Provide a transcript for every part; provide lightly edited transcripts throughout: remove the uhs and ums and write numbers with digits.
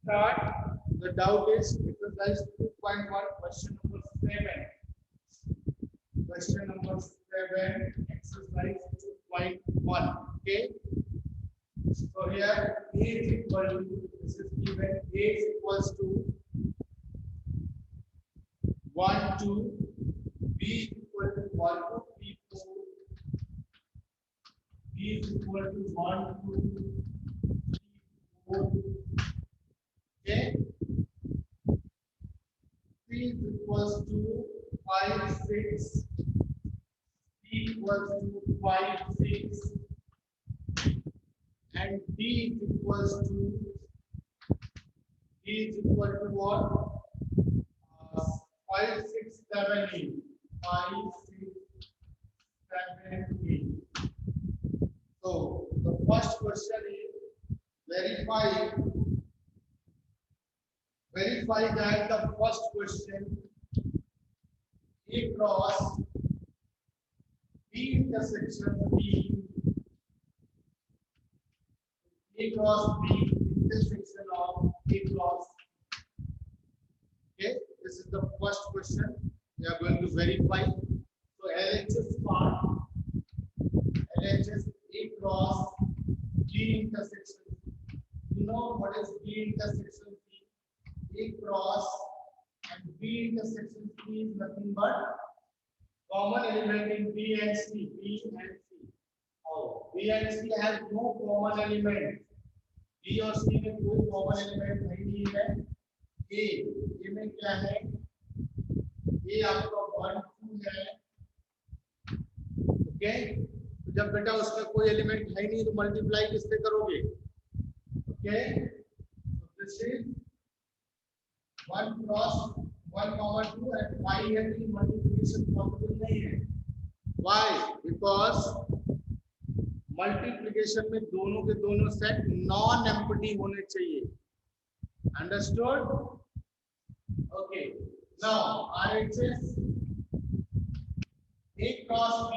start. The doubt is exercise 2.1, question number 7. Question number 7, exercise 2.1. Okay. So here A is equal to, this is given, A is equals to 1, 2, B is equal to 1, 2, 3, 4, B is equal to 1, 2, 3, 4. Okay. 3 is equals to 5, 6. B equals to 5, 6. And D is equals to, D is equal to what? 5, 6, 7, 8. 5, 6, 7, 8. So the first question is verify that the first question A cross B intersection B, A cross B intersection of A cross. Okay, this is the first question we are going to verify. So LHS part, LHS A cross B intersection. You know what is B intersection B? A cross and B intersection C is nothing but common element in B and C. B and C. Oh, B and C has no common element. B और C में कोई common element नहीं है. A में क्या है? A आपका 1, 2 है. ओके, तो जब बेटा उसमें कोई एलिमेंट है नहीं तो मल्टीप्लाई किससे करोगे? ओके, तो दिस इज 1 क्रॉस 1, 2 and 5 है तो मल्टीप्लिकेशन पॉसिबल नहीं है. व्हाई? बिकॉज मल्टीप्लिकेशन में दोनों के दोनों सेट नॉन एम्प्टी होने चाहिए. Understood? Okay, now RHS A cross B,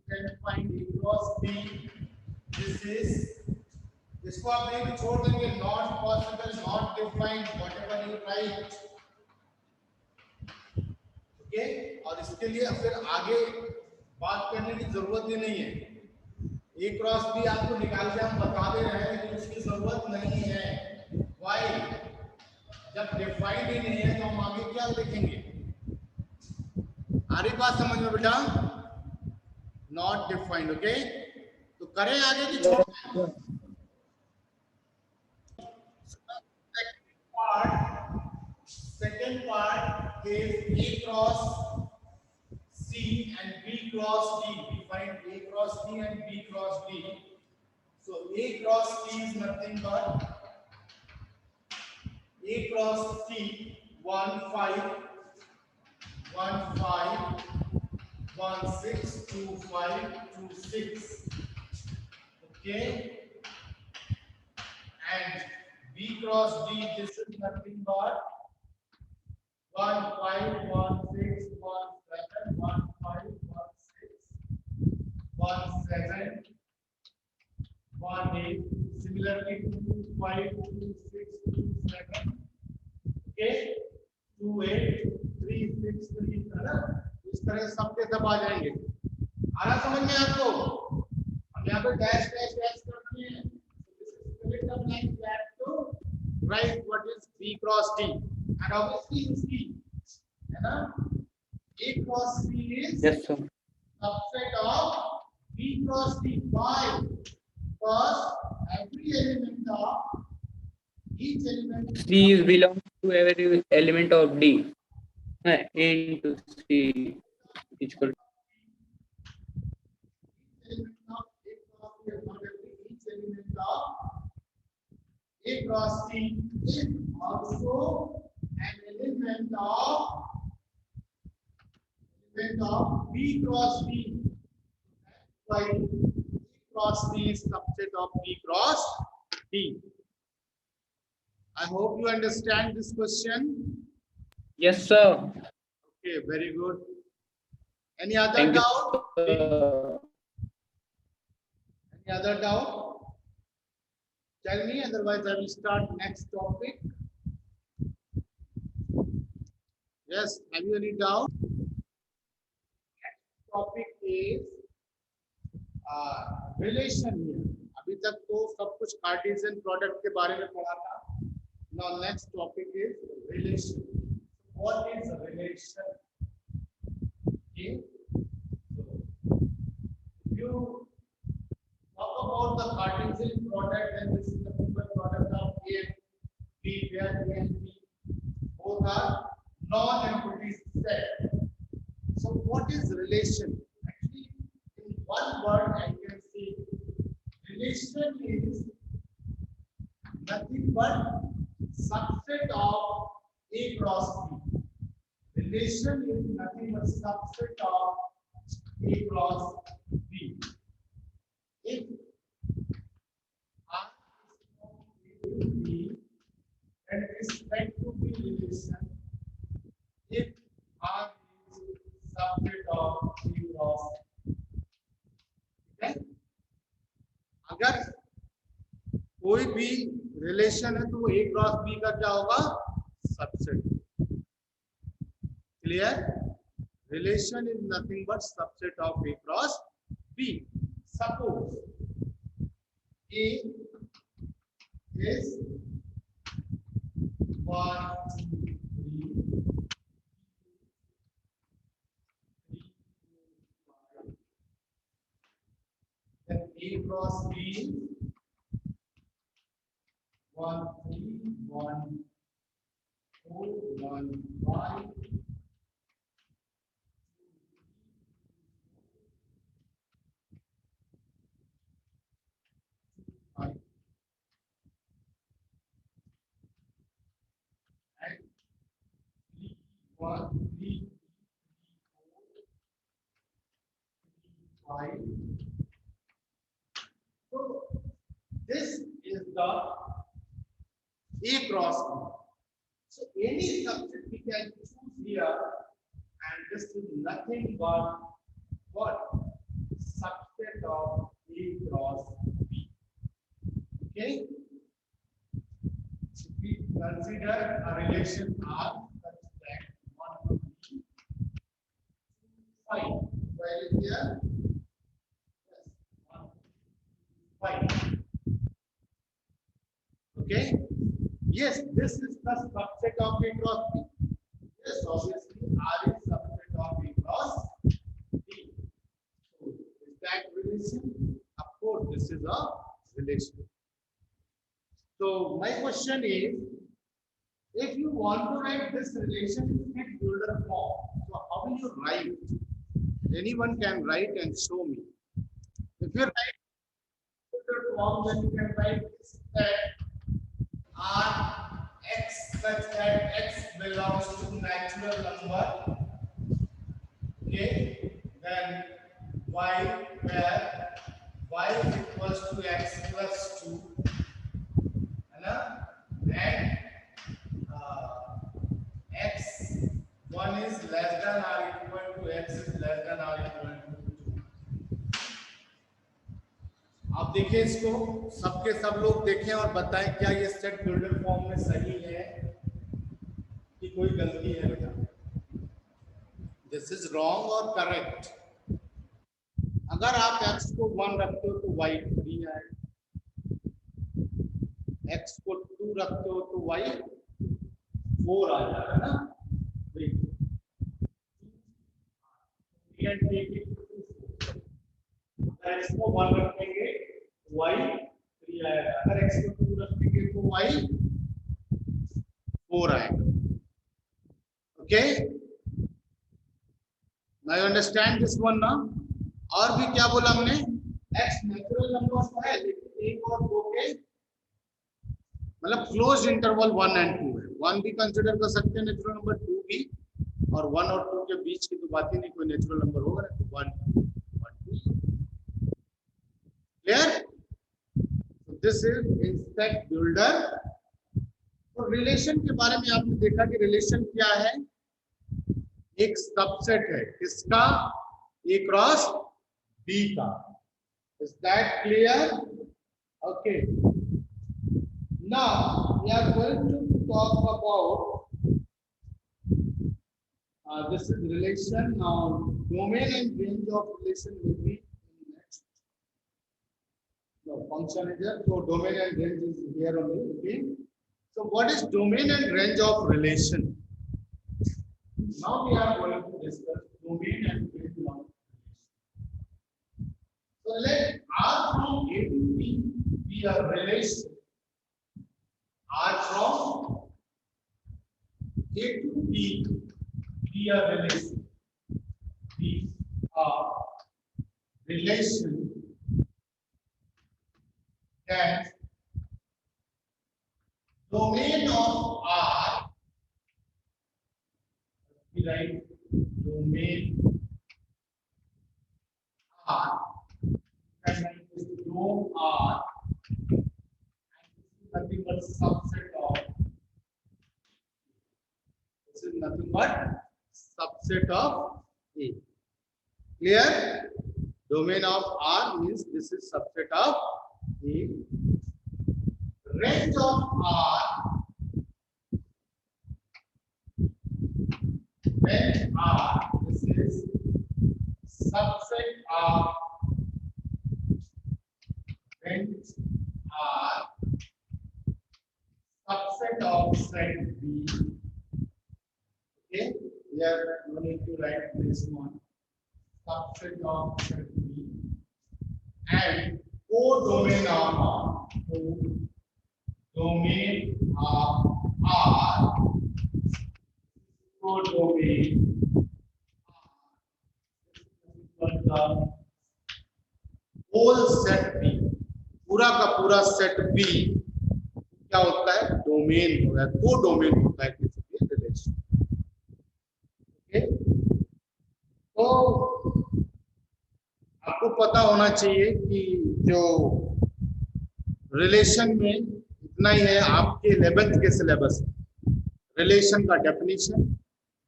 can find A cross B. This is, इसको आप नहीं छोड़ देंगे. Not possible, not defined, whatever you write. Okay, और इसके लिए फिर आगे बात करने की जरूरत ही नहीं है. A क्रॉस B आपको निकाल के हम बता दे रहे हैं लेकिन उसकी जरूरत नहीं है. व्हाई? जब डिफाइंड ही नहीं है तो हम आगे क्या लिखेंगे? आ रही बात समझ में बेटा? Not defined. ओके, तो करें आगे की छोड़. Second part is A cross C and B cross D. We find A cross C and B cross D. So A cross C is nothing but A cross C 1, 5, 1, 5, 1, 6, 2, 5, 2, 6. Okay. And B cross D, this is nothing but 1, 5, 1, 6, 1, 7, 1, 5, 1, 6, 1, 7, 1, 8. Similarly, 2, 5, 2, 6, 2, 7. Okay, 2, 8, 3, 6, 3. इस तरह सबके सब आ जाएंगे. आ रहा समझ में आपको? हम यहाँ पे डैश डैश डैश करते हैं. So this is correct. Like that to write what is B cross D, and obviously is D. है ना? A cross C is subset of B cross D. Why? Because every element of each element C belongs to every element of D. A into C is equal to each element of A cross C is also an element of B cross D. Why A cross D is subset of B cross D. I hope you understand this question. yes, sir. Okay, very good. Any other Thank you, doubt? sir. Any other doubt? Tell me, otherwise I will start next topic. Yes, have you any doubt? Topic is relation here. अभी तक तो सब कुछ Cartesian product के बारे में पढ़ा था. Now next topic is relation. What is relation? Okay. So if you talk about the Cartesian product, then this is the simple product of A and B, where A and B both are non-empty set. So what is relation? Actually, in one word, I can say relation is nothing but subset of A cross B. Relation is nothing but subset of A cross B. If R is from A to B, then it is meant to be relation. If R is subset of A cross B. Okay? अगर कोई भी relation है तो वो A cross B का क्या होगा? Subset. Clear? Relation is nothing but subset of A cross B. Suppose A is 1, 2, 3, 5. Then A cross B is 1, 3, 1, 4, 1, 5. And 3, 1, 3, 4, 3, 5. So this is the A cross B. So any subset we can choose here, and this is nothing but what? Subset of A cross B. Okay? So we consider a relation R such that 1 to 3, 5. Where is here? Yes, 1, 5. Okay? Yes, this is the subset of A cross B. Yes, obviously R is subset of A cross B. So is that relation? Of course, this is a relation. So my question is, if you want to write this relation in set builder form, so how will you write? Anyone can write and show me. If you write builder form, then you can write this that R x such that x belongs to natural number. Okay, then y where y is equals to x plus 2, and x 1 is less than or equal to x is less than or equal to 2. आप देखें इसको, सबके सब लोग देखें और बताएं क्या ये सेट बिल्डर फॉर्म में सही है कि कोई गलती है बेटा. दिस इज रॉन्ग और करेक्ट. अगर आप x को 1 रखते हो तो y 3 आएगा, x को 2 रखते हो तो y 4 आ जाएगा ना. can take it to 4. अगर x को 1 रखेंगे तो y 3 आएगा, अगर x को 2 रखेंगे तो y 4 आएगा. Okay, now understand this one ना. और भी क्या बोला हमने? x नेचुरल नंबर्स है, लेकिन एक और दो के मतलब क्लोज इंटरवल 1 एंड 2 है. 1 भी कंसीडर कर सकते हैं नेचुरल नंबर, 2 भी, और 1 और 2 के बीच की तो बात ही नहीं, कोई नेचुरल नंबर होगा ना, तो 1 2 1 2. Clear? This is set builder. तो रिलेशन के बारे में आपने देखा कि रिलेशन क्या है? एक सबसेट है किसका? ए क्रॉस बी का. Is that clear? Okay, now we are going to talk about this is relation. Now domain and range of relation will be in next. The function is here. So domain and range is here only. Okay. So what is domain and range of relation? Now we are going to discuss domain and range of relation. So let R from A to B be a relation. R from A to B be a relation. Be a relation that domain of R, we write domain R, and this is dom R, and this is nothing but subset of. This is nothing but subset of A. Clear? Domain of R means this is subset of A. Range of R, range R, this is subset of range R, subset of set B. Okay, here no need to write this one. Subset of set B and codomain of R. Domain of R, codomain R, the whole set B, पूरा का पूरा set B क्या होता है? Domain होता है, codomain होता है किसी भी रिलेशन। ओके, तो आपको पता होना चाहिए कि जो रिलेशन में इतना ही है आपके 11th के सिलेबस रिलेशन का definition,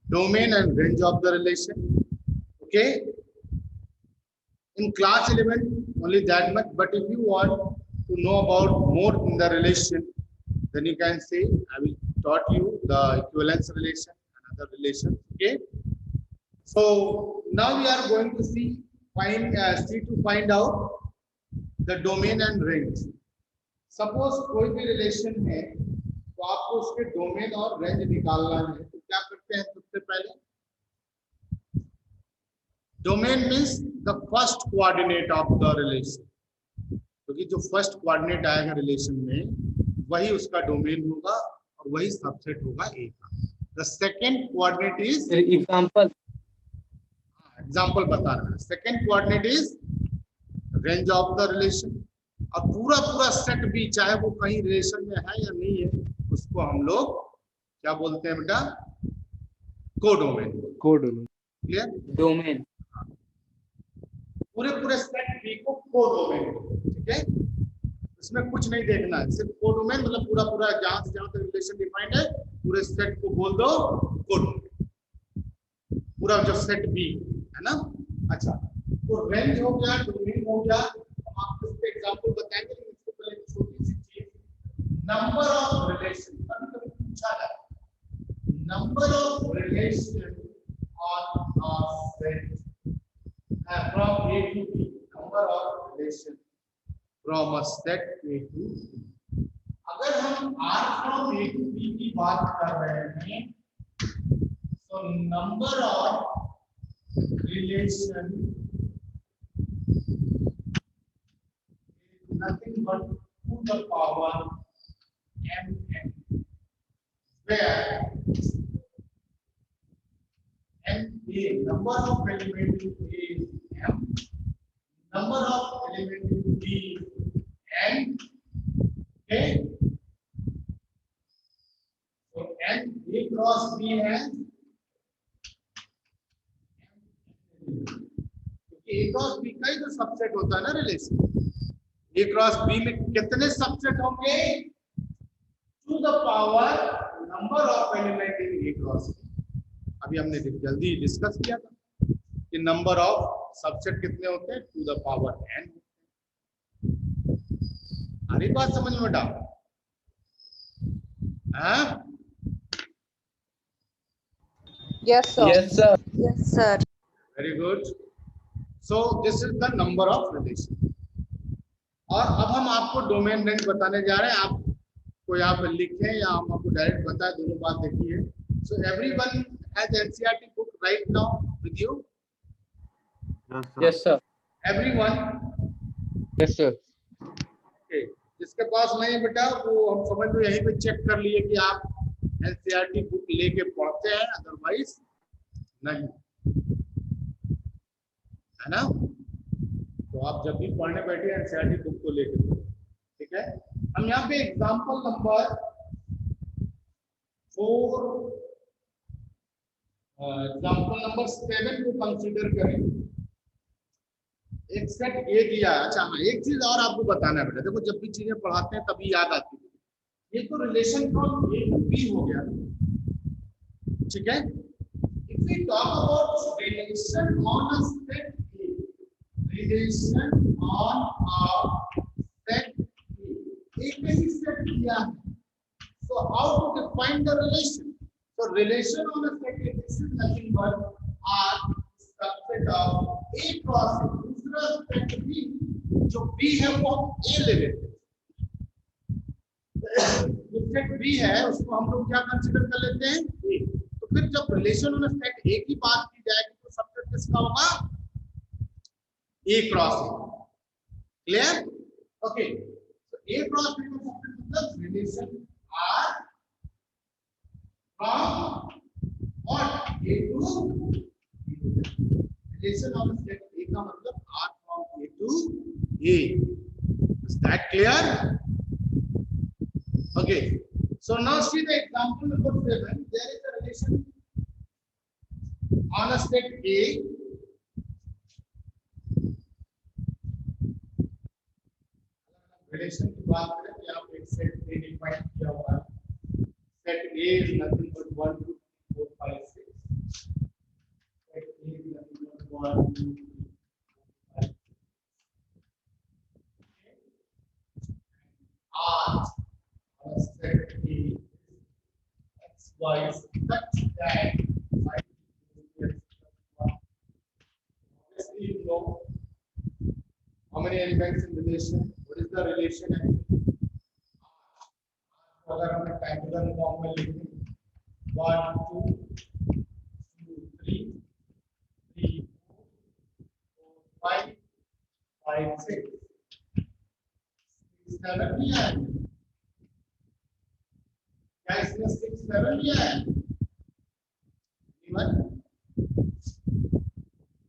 domain and range of the relation. Okay, in class 11 only that much, but if you want to know about more in the relation, then you can say I will taught you the equivalence relation and other relations. Okay, so now we are going to see to find out the domain and range. Suppose कोई भी relation है तो आपको उसके domain और range निकालना है, तो क्या करते हैं? सबसे पहले domain means the first coordinate of the relation, क्योंकि जो फर्स्ट कोऑर्डिनेट आएगा रिलेशन में वही उसका डोमेन होगा और वही सबसेट होगा ए का। The second coordinate is example बता रहा हूं। Second coordinate is range of the relation, और पूरा पूरा सेट भी चाहे वो कहीं रिलेशन में है या नहीं है उसको हम लोग क्या बोलते हैं बेटा? कोडोमेन। Codomain, clear? डोमेन पूरे पूरे सेट बी को कोडोमेन, ठीक है? इसमें कुछ नहीं देखना है, सिर्फ कोडोमेन मतलब पूरा पूरा जहां से जहां तक रिलेशन डिफाइंड है पूरे सेट को बोल दो कोडोमेन, पूरा जो सेट बी है ना। अच्छा, तो रेंज हो गया, डोमेन हो गया। हम आपको इसके एग्जांपल बताएंगे, लेकिन इससे पहले एक छोटी सी चीज, नंबर ऑफ रिलेशन। कभी पूछा है number of relation on a set from A to B, number of relation from a set A to B. अगर हम R from A to B की बात कर रहे हैं, so number of relation is nothing but to the power mn, where n a number of elements is m, number of elements is b n. Okay, so n a cross b है, क्योंकि a cross b का ही तो subset होता है ना relation. a cross b में कितने subset होंगे? To the power number of element in a cross b। अभी हमने जल्दी डिस्कस किया था कि नंबर ऑफ सबसेट कितने होते हैं? To the power n। आ रही बात समझ में बेटा? Yes, sir. Yes, sir. Yes, sir. Very good. So this is the number of relation. और अब हम आपको डोमेन रेंज बताने जा रहे हैं. आप को यहाँ पे लिखें या हम आपको डायरेक्ट बताएं, दोनों बात देखिए. So everyone has NCERT book right now with you? Yes, sir. Everyone? Yes, sir. Okay. जिसके पास नहीं है बेटा वो हम समझ लो यहीं पे चेक कर लिए कि आप NCERT बुक लेके पढ़ते हैं, अदरवाइज नहीं, है ना. तो आप जब भी पढ़ने बैठे NCERT बुक को लेके पढ़ो, ठीक है. हम यहाँ पे एग्जाम्पल नंबर 7 को कंसीडर करें. एक सेट ए दिया. अच्छा हाँ, एक चीज और आपको बताना है बेटा. देखो जब भी चीजें पढ़ाते हैं तभी याद आती है. ये तो relation from A to B हो गया, ठीक है. If we talk about relation on a set A, relation on a set A, एक ही सेट दिया है. So how to define the relation? So relation on a set A, this is nothing but R subset of A cross A. दूसरा set B, जो B है वो A ले लेते हैं. जो सेट B है उसको हम लोग क्या कंसीडर कर लेते हैं? A. तो फिर जब रिलेशन ऑन सेट A की बात की जाएगी तो सबसेट किसका होगा? A cross A. Clear? Okay. तो A cross A का सबसेट मतलब relation R from what? A to B. Relation of set A का मतलब R from A to A. Is that clear? Okay. So now see the example number 7. There is a relation on a set A. Relation की बात करें तो यहाँ पे एक set A define किया हुआ है. Set A is nothing but 1, 2, 3, 4, 5, 6. Set A is nothing but 1, 2, 3, 4, 5. R on a set A is X, Y such that y equals to X plus 1. Obviously, you know how many elements in relation. What is the relation? अगर हमने tabular form में लिखें 1 2 2 3 3 4 5 5 6 7 भी है. क्या इसमें 6 7 भी है?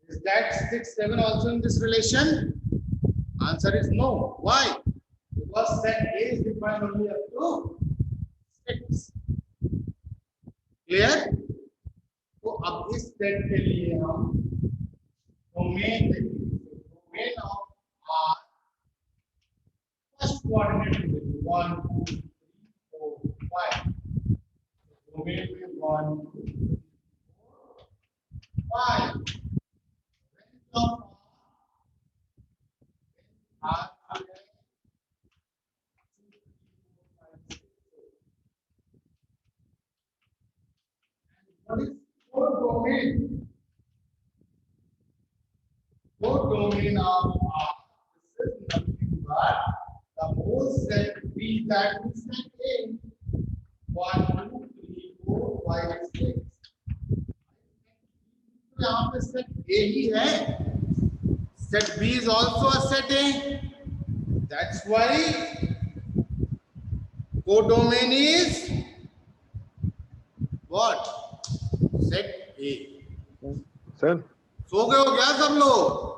Is that 6 7 also in this relation? Answer is no. Why? Because set A is defined only up to 6. Clear? तो अब इस सेट के लिए हम डोमेन देखेंगे. Domain of R first coordinate में 1 2 3 4 5. डोमेन में 1 2 3 4 5. Range of R what is codomain? Codomain of R. This is nothing but the whole set B that is set A. 1 2 3 4 5 6. यहाँ पे set A ही है. Set B is also a set A. That's why codomain is what? Set A. Sir so गए हो क्या सब लोग?